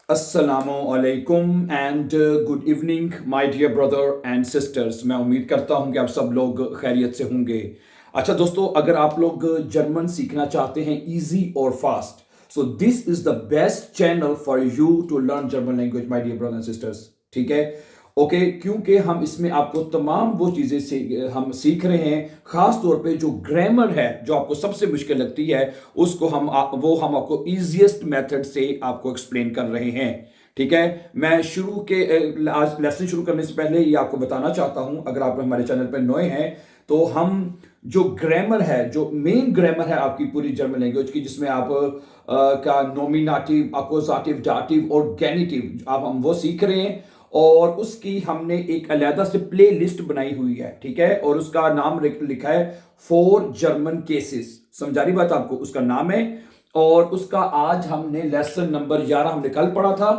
अस्सलामुअलैकुम and good evening my dear brother and sisters. मैं उम्मीद करता हूं कि आप सब लोग खैरियत से होंगे। अच्छा दोस्तों, अगर आप लोग जर्मन सीखना चाहते हैं इजी और fast, so this is the best channel for you to learn German language my dear brother and sisters. ठीक है, ओके क्योंकि हम इसमें आपको तमाम वो चीज़ें हम सीख रहे हैं। ख़ास तौर पे जो ग्रामर है, जो आपको सबसे मुश्किल लगती है, उसको हम आपको ईजीएस्ट मेथड से आपको एक्सप्लेन कर रहे हैं। ठीक है, मैं आज लेसन शुरू करने से पहले ये आपको बताना चाहता हूं, अगर आप हमारे चैनल पर नए हैं तो हम जो ग्रामर है, जो मेन ग्रामर है आपकी पूरी जर्मन लैंग्वेज की, जिसमें आप का नोमिनेटिव, अकोजाटिव, दाटिव और गेनिटिव आप हम वो सीख रहे हैं। और उसकी हमने एक अलहदा से प्ले लिस्ट बनाई हुई है। ठीक है, और उसका नाम लिखा है फोर जर्मन केसेस। समझा रही बात आपको, उसका नाम है। और उसका आज हमने लेसन नंबर 11 हमने कल पढ़ा था।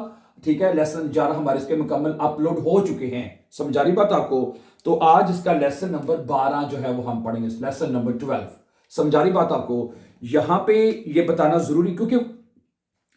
ठीक है, लेसन 11 हमारे इसके मुकम्मल अपलोड हो चुके हैं। समझा रही बात आपको। तो आज इसका लेसन नंबर 12 जो है वो हम पढ़ेंगे, लेसन नंबर 12। समझा रही बात आपको। यहां पे ये बताना जरूरी, क्योंकि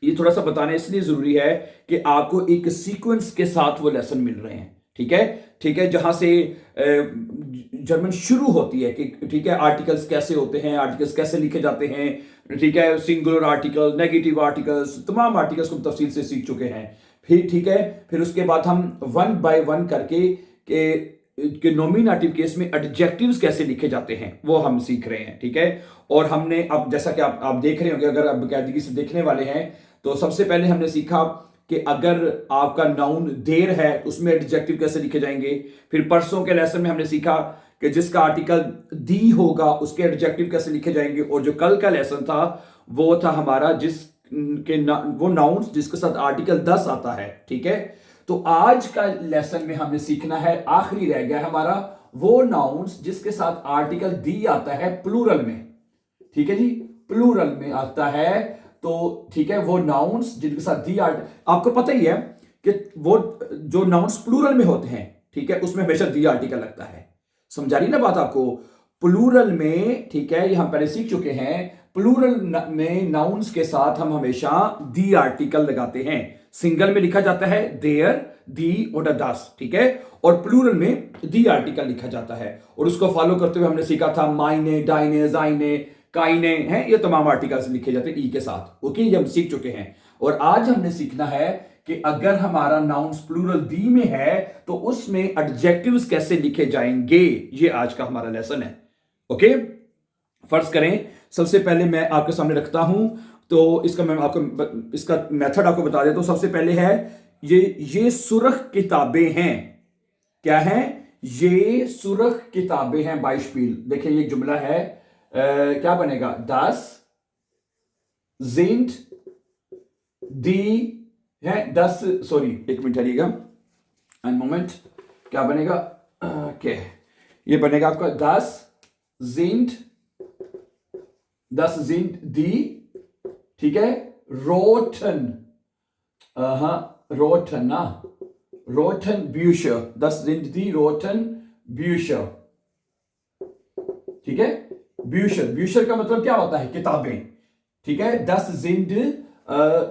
ये थोड़ा सा बताना इसलिए जरूरी है कि आपको एक सीक्वेंस के साथ वो लेसन मिल रहे हैं। ठीक है, ठीक है, जहां से जर्मन शुरू होती है कि ठीक है, आर्टिकल्स कैसे होते हैं, आर्टिकल्स कैसे लिखे जाते हैं। ठीक है, सिंगुलर आर्टिकल, नेगेटिव आर्टिकल्स, तमाम आर्टिकल्स को हम तफसील से सीख चुके हैं। फिर ठीक है, फिर उसके बाद हम वन बाय वन करके कि नॉमिनेटिव केस में एडजेक्टिव्स कैसे लिखे जाते हैं वो हम सीख रहे हैं। ठीक है, और हमने अब जैसा कि आप देख रहे होंगे, अगर आप बाकायदगी से देखने वाले हैं, तो सबसे पहले हमने सीखा कि अगर आपका नाउन देर है तो उसमें एडजेक्टिव कैसे लिखे जाएंगे। फिर परसों के लेसन में हमने सीखा कि जिसका आर्टिकल दी होगा उसके एडजेक्टिव कैसे लिखे जाएंगे। और जो कल का लेसन था वो था हमारा वो नाउन्स जिसके साथ आर्टिकल 10 आता है। ठीक है, तो आज का लेसन में हमने सीखना है, आखिरी रह गया है हमारा, वो नाउन्स जिसके साथ आर्टिकल दी आता है प्लूरल में। ठीक है जी, प्लूरल में आता है। तो ठीक है, वो नाउन्स जिनके साथ दी आर्ट, आपको पता ही है कि वो जो नाउन्स प्लूरल में होते हैं, ठीक है, उसमें हमेशा दी आर्टिकल लगता है। समझा रही ना बात आपको। प्लूरल में, ठीक है, ये हम पहले सीख चुके हैं, प्लूरल में नाउन्स के साथ हम हमेशा दी आर्टिकल लगाते हैं। सिंगल में लिखा जाता है देयर, दी और दस। ठीक है, और प्लूरल में दी आर्टिकल लिखा जाता है। और उसको फॉलो करते हुए हमने सीखा था माइने, डाइने, जाइने, काइने हैं, ये तमाम आर्टिकल्स लिखे जाते हैं ई के साथ। ओके, ये हम सीख चुके हैं। और आज हमने सीखना है कि अगर हमारा नाउन्स प्लूरल दी में है तो उसमें एडजेक्टिव्स कैसे लिखे जाएंगे। ये आज का हमारा लेसन है। ओके, फर्ज करें सबसे पहले मैं आपके सामने रखता हूं, तो इसका मेथड आपको बता देता हूं। सबसे पहले है ये सुरख किताबें हैं। क्या है? ये सुरख किताबें हैं। बाइशपील, देखिए ये जुमला है। क्या बनेगा? Das sind die है, 10, सॉरी एक मिनट ठहरिएगा, एन मोमेंट। क्या बनेगा? ओके, ये बनेगा आपका sind die, ठीक है, roten, roten ना, roten Bücher, das sind die roten Bücher। ठीक है, ब्यूशर, ब्यूशर का मतलब क्या होता है? किताबें। ठीक है, दस जिंद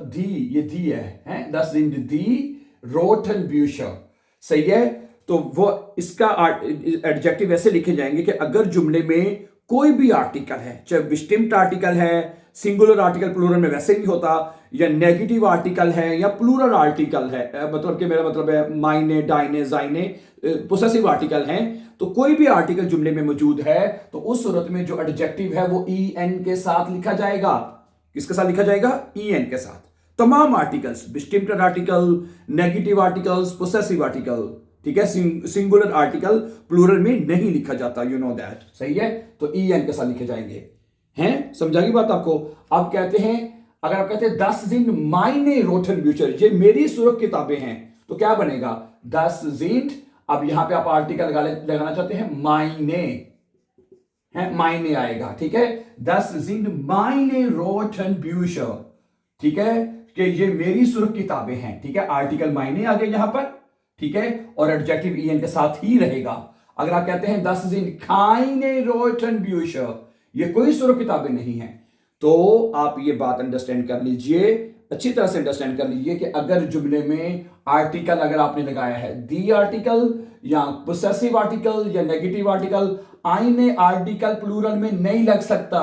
दी, ये दी है दस जिंद दी रोटन ब्यूशर। सही है, तो वो इसका एडजेक्टिव ऐसे लिखे जाएंगे कि अगर जुमले में कोई भी आर्टिकल है, चाहे बिस्टिम्ट आर्टिकल है, सिंगुलर आर्टिकल प्लूरल में वैसे नहीं होता, या नेगेटिव आर्टिकल है या प्लूरल आर्टिकल है, मतलब कि मेरा मतलब है माइने, डाइने, जाइने, पोसेसिव आर्टिकल हैं, तो कोई भी आर्टिकल जुमले में मौजूद है तो उस सूरत में जो एडजेक्टिव है वो ई एन के साथ लिखा जाएगा। किसके साथ लिखा जाएगा? ई एन के साथ। तमाम articles, distinctive article, negative articles, possessive article. ठीक है, सिंगुलर आर्टिकल प्लूरल में नहीं लिखा जाता, यू नो दैट। सही है, तो ई एन के साथ लिखे जाएंगे। हैं, समझाएगी बात आपको। अब कहते हैं, अगर आप कहते हैं 10 sind meine roten Bücher, ये मेरी सुरख किताबें हैं, तो क्या बनेगा? 10 sind, अब यहां पे आप आर्टिकल लगाना चाहते हैं, मायने है, मायने आएगा। ठीक है, 10 sind meine roten Bücher, ठीक है, कि ये मेरी सुरख किताबें हैं। ठीक है, आर्टिकल मायने आ गए यहां पर। ठीक है, और एडजेक्टिव ईएन के साथ ही रहेगा। अगर आप कहते हैं 10 sind keine roten Bücher, ये कोई सुरख किताबें नहीं है, तो आप ये बात अंडरस्टैंड कर लीजिए, अच्छी तरह से अंडरस्टैंड कर लीजिए कि अगर जुमले में आर्टिकल अगर आपने लगाया है, दी आर्टिकल या पोसेसिव आर्टिकल या नेगेटिव आर्टिकल, आई ने आर्टिकल प्लूरल में नहीं लग सकता,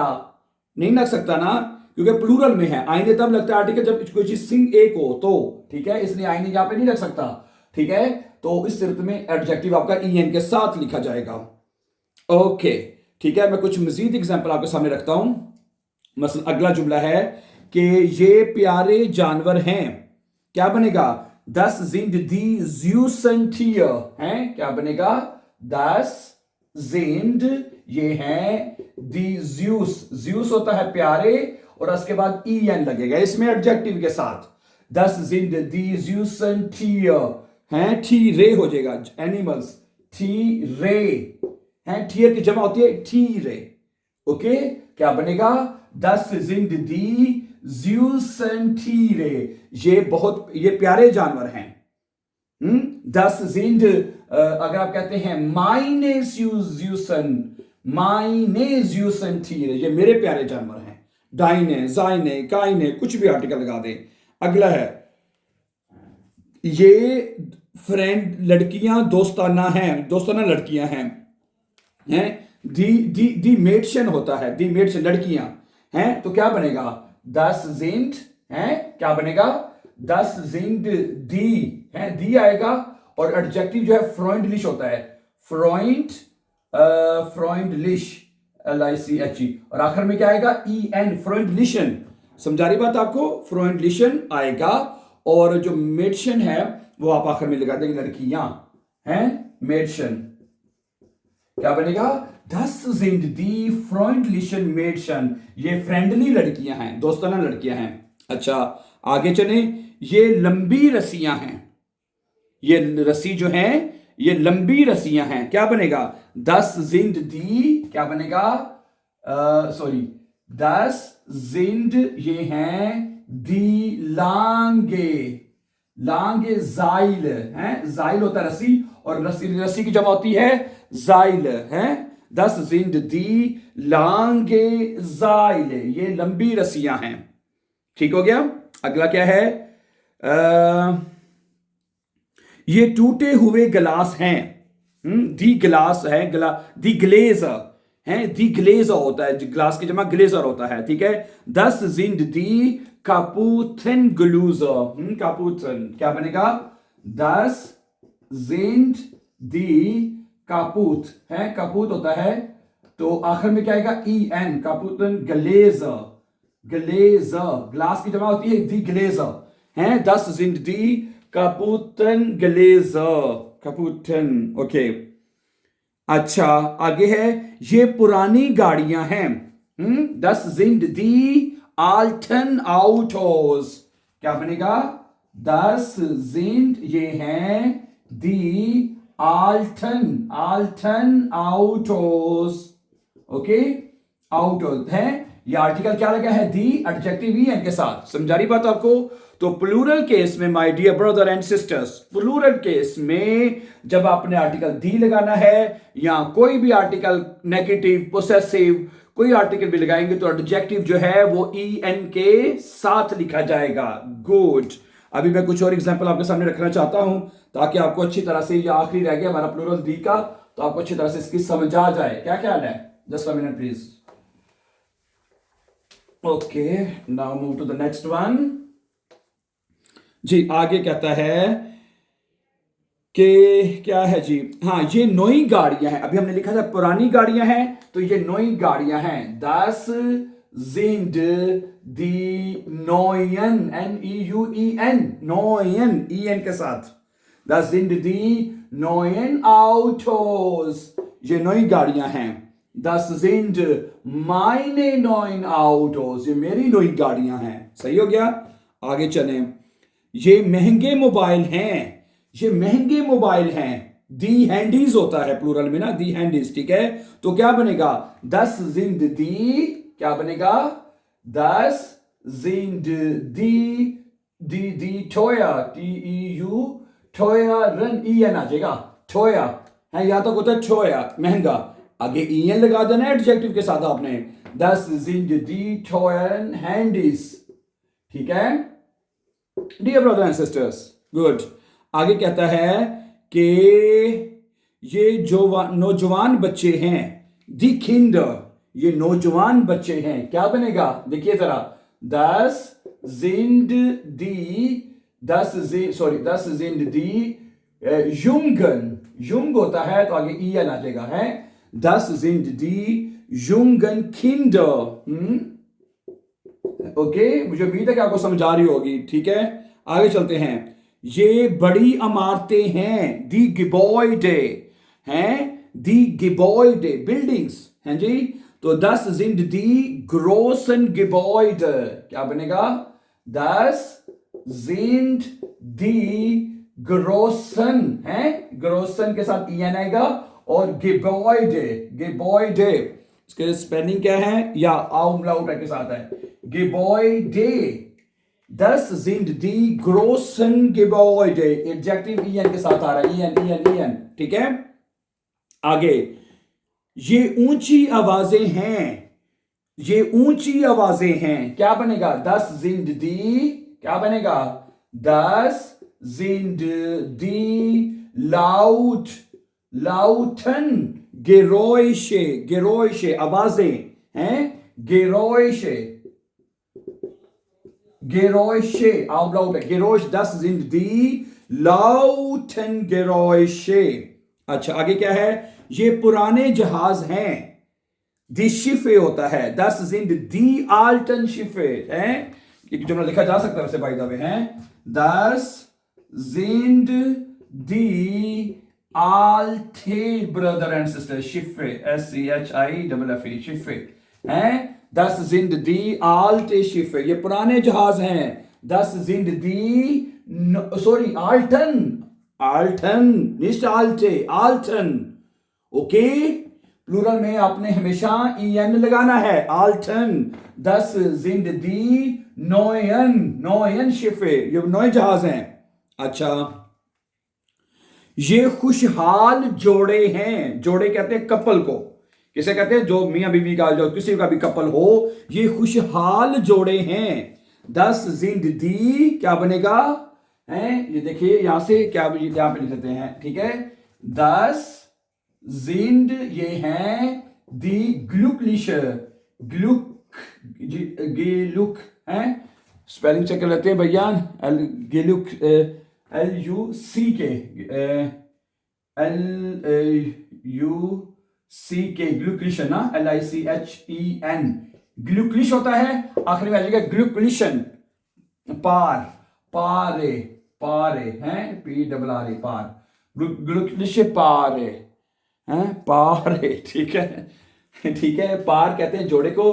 नहीं लग सकता ना, क्योंकि प्लूरल में है। आई ने तब लगता है आर्टिकल जब कोई चीज सिंग एक हो तो, ठीक है, इसलिए आई ने यहां पे नहीं लग सकता, ठीक है। तो इस सूरत में एडजेक्टिव आपका ई के साथ लिखा जाएगा। ओके, ठीक है, मैं कुछ मजीद एग्जांपल आपके सामने रखता हूं। मसलन अगला जुमला है कि ये प्यारे जानवर हैं, क्या बनेगा? दस जिंद दी ज़्यूसन टियर हैं, क्या बनेगा? दस जिंद ये हैं दी ज़्यूस, ज़्यूस होता है प्यारे और उसके बाद ई एन लगेगा इसमें एडजेक्टिव के साथ। दस जिंद दी ज़्यूसन टियर हैं, टी रे हो जाएगा, एनिमल्स टी रे हैं, टियर की जमा होती है टी रे। ओके, क्या बनेगा? दस जिंद दी ज़्यूसन टीरे, ये प्यारे जानवर हैं। दस जिंद, अगर आप कहते हैं माइने ज़्यूसन, माइने ज़्यूसन टीरे, ये मेरे प्यारे जानवर हैं। डाइने, जाइने, काइने, कुछ भी आर्टिकल लगा दें। अगला है, ये फ्रेंड लड़कियां दोस्ताना हैं, दोस्ताना लड़कियां हैं, दी मेडशन होता है, दी मेडशन लड़कियां हैं, तो क्या बनेगा? दस जिंद हैं, क्या बनेगा? दस जिंद दी है, दी आएगा और एडजेक्टिव जो है फ्रॉइंडलिश होता है, फ्रॉइंडलिश, LICHE, और आखिर में क्या आएगा? EN, फ्रॉइंडलिशन। समझा रही बात आपको? फ्रॉइंडलिशन आएगा और जो मेडशन है वो आप आखिर में लगा देंगे, लड़कियां हैं, मेडशन। क्या बनेगा? दस जिंद दी फ्रॉइंडलिशन मेडशन, ये फ्रेंडली लड़कियां हैं, दोस्ताना लड़कियां हैं। अच्छा, आगे चले, ये लंबी रस्सियां हैं, ये रस्सी जो है ये लंबी रस्सियां हैं, क्या बनेगा? दस जिंद दी, क्या बनेगा? सॉरी, दस जिंद ये हैं दी लांगे, लांगे जाइल है, जाइल होता है रस्सी और रस्सी की जमा होती है जाइल है। दस जिंद दी लांगे जाइल, ये लंबी रस्सियां हैं। ठीक हो गया? अगला क्या है? ये टूटे हुए गिलास हैं, दी गिलास है, दी ग्लेजर है, दी ग्लेजर होता है, ग्लास की जमा ग्लेजर होता है, ठीक है। दस जिंद दी कापुथन ग्लूजर, कापुथन, क्या बनेगा? दस जिंद दी कापूथ है, कापूथ होता है, तो आखिर में क्या आएगा? EN, कापुथन ग्लेजर, ग्लेजर, ग्लास की जमा होती है दी ग्लेजर है। दस जिंद दी कापुथन ग्लेजर, कापुथन। ओके, अच्छा, आगे है, ये पुरानी गाड़ियां हैं, दस जिंद दी आल्टन आउटोस, क्या बनेगा? दस जिंद ये हैं दी आल्टन, आल्टन आउटोस। ओके, आउटोस है, ये आर्टिकल क्या लगा है? दी, एडजेक्टिव EN के साथ। समझा रही बात आपको? तो प्लूरल केस में my dear brother and sisters, plural case में जब आपने आर्टिकल दी लगाना है या कोई भी आर्टिकल नेगेटिव, पोसेसिव, कोई आर्टिकल भी लगाएंगे तो एडजेक्टिव जो है वो EN के साथ लिखा जाएगा। गुड। अभी मैं कुछ और एग्जांपल आपके सामने रखना चाहता हूं ताकि आपको अच्छी तरह से, ये आखिरी रह गया हमारा प्लूरल दी का, तो आपको अच्छी तरह से इसकी समझ आ जाए। क्या ख्याल है? Just a minute please. Okay, now move to the next one. जी, आगे कहता है कि क्या है जी? हाँ, ये नई गाड़ियां हैं, अभी हमने लिखा था पुरानी गाड़ियां हैं, तो ये नई गाड़ियां हैं। दस जिंद दी नोयन, NEUEN, नोयन, EN के साथ, दस जिंद दी नोयन आउटोस, ये नई गाड़ियां हैं। दस जिंद माइने नोइन आउटोस, ये मेरी नई गाड़ियां हैं। सही हो गया? आगे चलें, ये महंगे मोबाइल हैं, ये महंगे मोबाइल हैं, दी हैंडीज होता है प्लूरल में ना, दी हैंडीज, ठीक है। तो क्या बनेगा? दस जिंद दी, क्या बनेगा? दस जिंद दी Toya, TEU, Toya run, EN आ जाएगा, टोया है, यहां तक होता है टोया, महंगा, आगे EN लगा देना एडजेक्टिव के साथ आपने। दस जिंद दी टोयन हैंडीज, ठीक है। Dear brother and sisters, good. आगे कहता है कि ये जो नौजवान बच्चे हैं, दी किंडर, ये नौजवान बच्चे हैं, क्या बनेगा देखिए जरा, दस जिंद दी, दस जिंद दी युंगन, युंग होता है तो आगे ई आ जाएगा, है दस जिंद दी युंगन किंडर। ओके, मुझे उम्मीद है कि आपको समझ आ रही होगी, ठीक है। आगे चलते हैं। ये बड़ी इमारतें हैं, दी गिबॉयडे हैं, दी गिबॉयडे बिल्डिंग्स हैं जी। तो दस जिंद दी ग्रोसन गिबॉयड, क्या बनेगा, दस जिंद दी ग्रोसन है, ग्रोसन के साथ ईएन आएगा, और गिबॉयडे, गिबॉयडे इसके स्पेलिंग क्या है, या आउमलाउट के साथ है, गिबॉयडे, दस जिंद दी ग्रोसन गिबॉयडे, एडजेक्टिव ईएन के साथ आ रहा है, ईएन ईएन ईएन, ठीक है। आगे, ये ऊंची आवाजें हैं, ये ऊंची आवाजें हैं, क्या बनेगा, दस जिंद दी, क्या बनेगा, दस जिंद दी लाउट, लाउटन गेरोइशे, गेरोइशे आवाजें हैं, गेरोइशे, गेरोइशे आउट है, गेरोइश दस जिंद दी लाउटन गेरोइशे। अच्छा, आगे क्या है, ये पुराने जहाज हैं, दी शिफे होता है, दस जिंद दी आल्टन शिफे है, एक जुमला लिखा जा सकता है वैसे बाय द वे, है दस जिंद दी आल्टे ब्रदर एंड सिस्टर शिफे, SCHIFFE शिफे हैं, दस जिंद दी आल्टे शिफे, ये पुराने जहाज हैं, दस जिंद दी sorry Ultron, Ultron निस्ट आल्टे, Ultron, okay. Plural में आपने हमेशा ईएन लगाना है, आल्टन, दस जिंद दी नोयन, नोयन शिफे, ये नए जहाज हैं। अच्छा, ये खुशहाल जोड़े हैं, जोड़े कहते हैं कपल को, किसे कहते हैं, जो मियां बीवी का, जो किसी का भी कपल हो, ये खुशहाल जोड़े हैं, दस जिंद दी, क्या बनेगा, है ये देखिए यहां से क्या यहां पे लिख देते हैं, ठीक है, दस जिंद ये हैं दी ग्लुकलिश, ग्लुक गेलुक है, स्पेलिंग चेक कर लेते हैं भैया, गेलुक LUC के, LUC ग्लूक्लिशन ना, LICHEN, ग्लूक्लिश होता है, आखिर में आ जाएगा ग्लूक्लिशन, पार, पारे, पारे हैं, PRRE पार, ग्लूक्लिश पारे हैं, पारे, ठीक है, ठीक है। पार कहते हैं जोड़े को,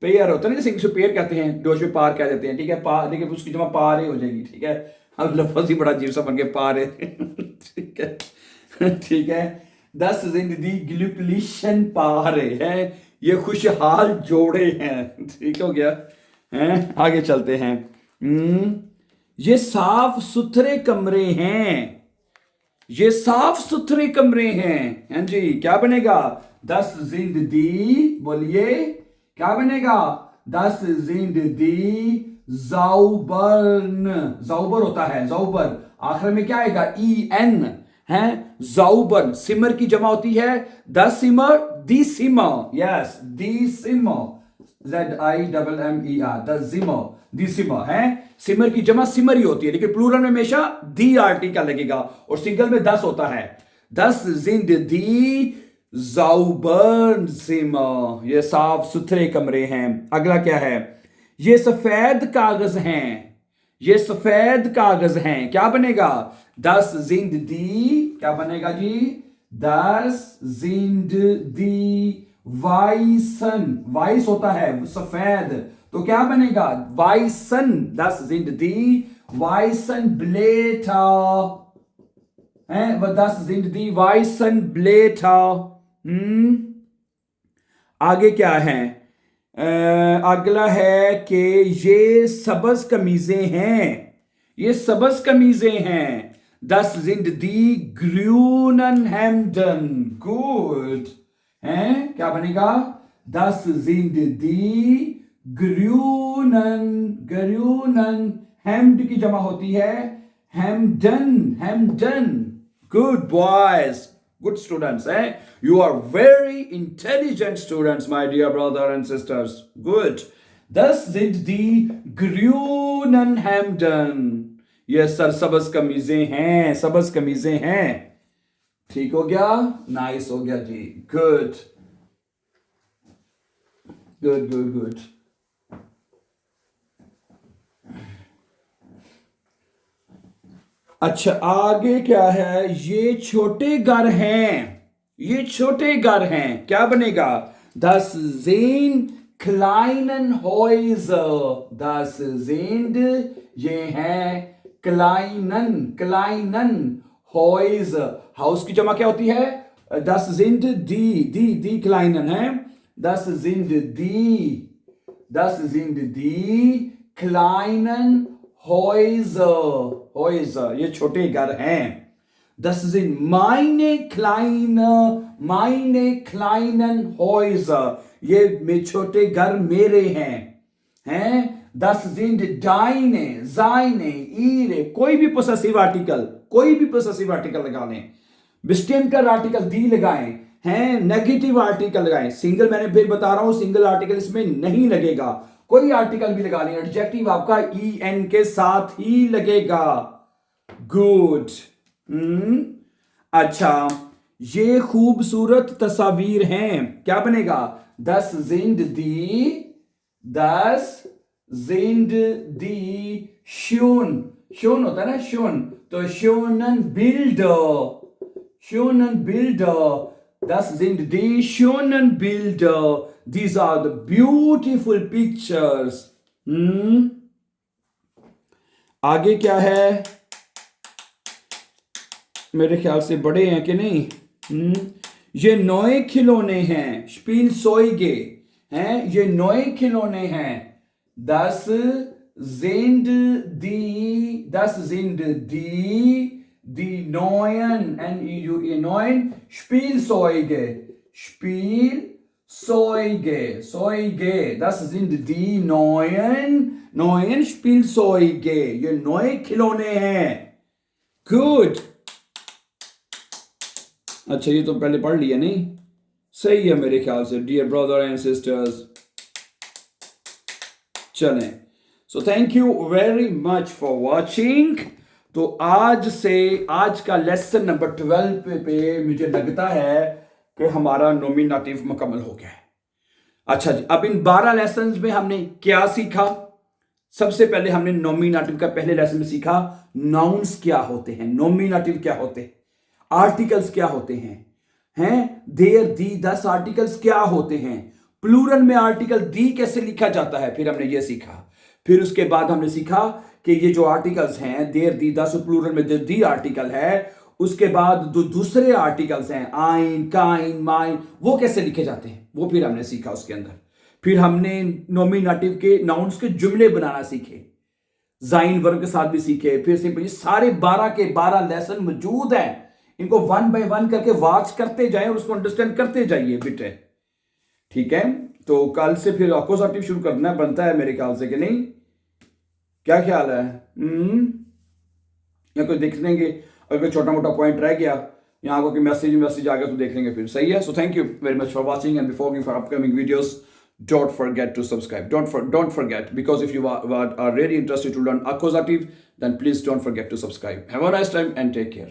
पेयर होता है ना, जैसे पेयर कहते हैं, जोश में पार कह देते हैं, ठीक है, पार, लेकिन उसकी जमा पारे हो जाएगी, ठीक है। अब लफ्ज ही बड़ा अजीब सा बन के पारे, ठीक है, ठीक है, दस जिंदगी ग्लूक्लिशन पारे हैं, ये खुशहाल जोड़े हैं, ठीक हो गया, हैं। आगे चलते हैं। ये साफ सुथरे कमरे हैं, ये साफ सुथरे कमरे हैं, हैं जी, क्या बनेगा, दस जिंदगी, बोलिए क्या बनेगा, दस जिंदगी जाउबर्न, जाउबर होता है, जाउबर, आखिर में क्या आएगा, EN है, जाउबर्न, सिमर की जमा होती है, द सिमर, दी सिमर, यस दी सिमर, ZIMMER, द जिमर, दी सिमर है, सिमर की जमा सिमर ही होती है, लेकिन प्लूरल में हमेशा दी RT का लगेगा, और सिंगल में 10 होता है, दस जिंदगी जाउबर्न सिमर, ये साफ सुथरे कमरे हैं। अगला क्या है, ये सफेद कागज हैं, ये सफेद कागज हैं, क्या बनेगा, दस जिंदगी, क्या बनेगा जी, दस जिंदगी वाइसन, वाइस होता है सफेद, तो क्या बनेगा, वाइसन, दस जिंदगी वाइसन ब्लेटा है, वह दस जिंदगी वाइसन ब्लेटा। आगे क्या है, अगला है कि ये सबज कमीजें हैं, ये सबज कमीजें हैं, दस जिंदगी ग्रूनन हेम्डन, गुड है, क्या बनेगा, दस जिंदगी ग्रूनन, ग्रूनन हैम्ड की जमा होती है हैम्डन, हैम्डन। Good boys, good students, you are very intelligent students, my dear brother and sisters. Good. Thus did the Grünen Hemden. ये सरसब्ज कमीजें हैं, सब्ज कमीजें हैं। ठीक हो गया, नाइस हो गया जी। Good good good good. अच्छा आगे क्या है, ये छोटे घर हैं, ये छोटे घर हैं, क्या बनेगा? Das sind kleinen Häuser, das sind ये हैं kleinen, kleinen Häuser। हाउस की जमा क्या होती है? Das sind die kleinen है, das sind die kleinen Häuser, Häuser, ये छोटे घर हैं। Das sind meine kleinen Häuser, ये छोटे घर मेरे हैं। Das sind deine, seine, ihre, कोई भी possessive article लगा लें। bestimmter article die लगाएं, हैं नेगेटिव आर्टिकल लगाएं। सिंगल, मैंने फिर बता रहा हूं, सिंगल आर्टिकल इसमें नहीं लगेगा। कोई आर्टिकल भी लगा लें, एडजेक्टिव आपका en के साथ ही लगेगा। गुड। अच्छा, ये खूबसूरत तस्वीर हैं, क्या बनेगा? Das sind die schön होता है ना, schön, तो schönen Bilder, das sind die schönen Bilder, these are the beautiful pictures। आगे क्या है? मेरे ख्याल से बड़े हैं कि नहीं? ये नए खिलौने हैं, Spielzeuge हैं, ये नए खिलौने हैं। Das sind die neuen, neuen Spielzeuge, das sind die neuen Spielzeuge, ये नए खिलौने हैं। गुड। अच्छा, ये तो पहले पढ़ लिया नहीं? सही है मेरे ख्याल से, डियर ब्रदर एंड सिस्टर्स। चलें, so thank you very much for watching. तो आज का लेसन नंबर 12 पे मुझे लगता है कि हमारा नॉमिनेटिव मुकम्मल हो गया है। अच्छा जी, अब इन 12 लेसन में हमने क्या सीखा? सबसे पहले हमने नॉमिनेटिव का पहले लेसन में सीखा नाउन्स क्या होते हैं, नॉमिनेटिव क्या होते हैं, आर्टिकल्स क्या होते हैं, देयर, दी, दस आर्टिकल्स क्या होते हैं, प्लूरल में आर्टिकल दी कैसे लिखा जाता है, फिर हमने ये सीखा। फिर उसके बाद हमने सीखा कि ये जो आर्टिकल्स हैं, देयर, दी, दस, प्लूरल में जो दी आर्टिकल है, उसके बाद जो दूसरे आर्टिकल्स हैं आइन, काइन, माइन, वो कैसे लिखे जाते हैं, वो फिर हमने सीखा उसके अंदर। फिर हमने नॉमिनेटिव के नाउन्स के जुमले बनाना सीखे, जाइन वर्ब के साथ भी सीखे। फिर सिंपली सारे 12 के 12 लेसन मौजूद हैं, इनको 1 बाय 1 करके वॉच करते जाएं और उसको अंडरस्टैंड करते जाइए बेटे। ठीक है, तो कल से फिर अकोजाटिव शुरू करना बनता है मेरे ख्याल से, कि नहीं? क्या ख्याल है? या कोई देख लेंगे, अगर कोई छोटा मोटा पॉइंट रह गया, यहाँ को मैसेज आ गया तो देख लेंगे फिर। सही है। सो thank you very much for watching and before for upcoming videos, don't forget to subscribe. Don't forget, because if you are really interested to learn accusative, then please don't forget to subscribe. Have a nice time and take care.